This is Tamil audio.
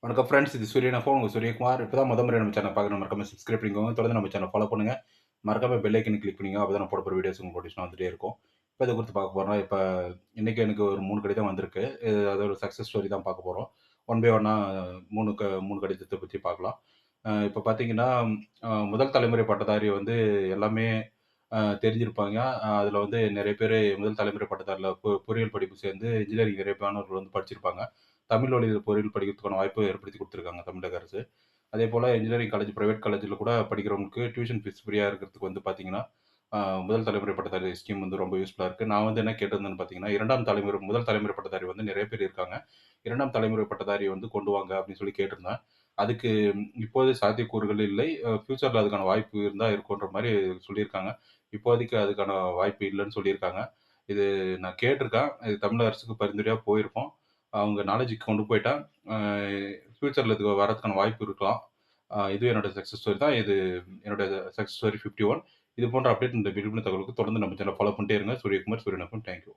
வணக்கம் ஃப்ரெண்ட்ஸ். இது சூரியன் எஃப்எம். உங்க சூரியகுமார். இப்பதான் முறை நம்ம சேனல் பார்க்குறோம். மறக்காம சப்ஸ்கிரைப் பண்ணிக்கோங்க. தொடர்ந்து நம்ம சேனல் ஃபாலோ பண்ணுங்க. மறக்காம பெல் ஐக்கன கிளிக் பண்ணிங்க. அப்பதான் நான் போட போற வீடியோஸ் உங்களுக்கு நோட்டிஃபிகேஷன் வந்துட்டே இருக்கும். இப்ப இத குறித்து பார்க்க போறோம். இப்ப இன்னைக்கு எனக்கு ஒரு 3 கடிதம் வந்திருக்கு. அது ஒரு சக்சஸ் ஸ்டோரி தான் பார்க்க போறோம். ஒன் பை ஒன்னா 3 கடிதத்த பத்தி பார்க்கலாம். இப்ப பார்த்தீங்கன்னா, முதல் தலைமுறை பட்டதாரி வந்து எல்லாமே தெரிஞ்சிருப்பாங்க. அதுல வந்து நெறைய பேரு முதல் தலைமுறை பட்டதாரில பொறியியல் படிப்பு சேர்ந்து இன்ஜினியரிங் நெறைய மாணவர்கள் வந்து படிச்சிருப்பாங்க. தமிழ் வழியில பொறியியல் படிக்கிறதுக்கான வாய்ப்பு ஏற்படுத்தி குடுத்துருக்காங்க தமிழக அரசு. அதேபோல இன்ஜினியரிங் காலேஜ், பிரைவேட் காலேஜ்ல கூட படிக்கிறவங்களுக்கு டியூஷன் ஃபீஸ் ஃப்ரீயா இருக்கிறதுக்கு வந்து பார்த்தீங்கன்னா, முதல் தலைமுறை பட்டதாரி ஸ்கீம் வந்து ரொம்ப யூஸ்ஃபுல்லா இருக்கு. நான் வந்து என்ன கேட்டிருந்தேன்னு பார்த்தீங்கன்னா, 2ஆம் தலைமுறை முதல் தலைமுறை பட்டதாரி வந்து நெறைய பேர் இருக்காங்க. 2ஆம் தலைமுறை பட்டதாரி வந்து கொண்டு வாங்க அப்படின்னு சொல்லி கேட்டிருந்தேன். அதுக்கு இப்போது சாத்தியக்கூறுகள் இல்லை. ஃபியூச்சர்ல அதுக்கான வாய்ப்பு இருந்தா இருக்குன்ற மாரி சொல்லியிருக்காங்க. இப்போதைக்கு அதுக்கான வாய்ப்பு இல்லன்னு சொல்லியிருக்காங்க. இது நான் கேட்டிருக்கேன். இது தமிழக அரசுக்கு பரிந்துரையா போயிருக்கும். அவங்க நாலேட்ஜுக்கு கொண்டு போயிட்டா, அ ஃபியூச்சர்ல இது வரதுக்கான வாய்ப்பு இருக்கலாம். இதுவும் என்னோட சக்சஸ் ஸ்டோரி தான். இது என்னோட சக்சஸ் ஸ்டோரி 51. இது போன்ற அப்டேட் இந்த விரிவான தகவலுக்கு தொடர்ந்து நம்ம சேனல ஃபாலோ பண்ணிட்டே இருங்க. சூரியகுமார், சூரியன் எஃப்எம். Thank you.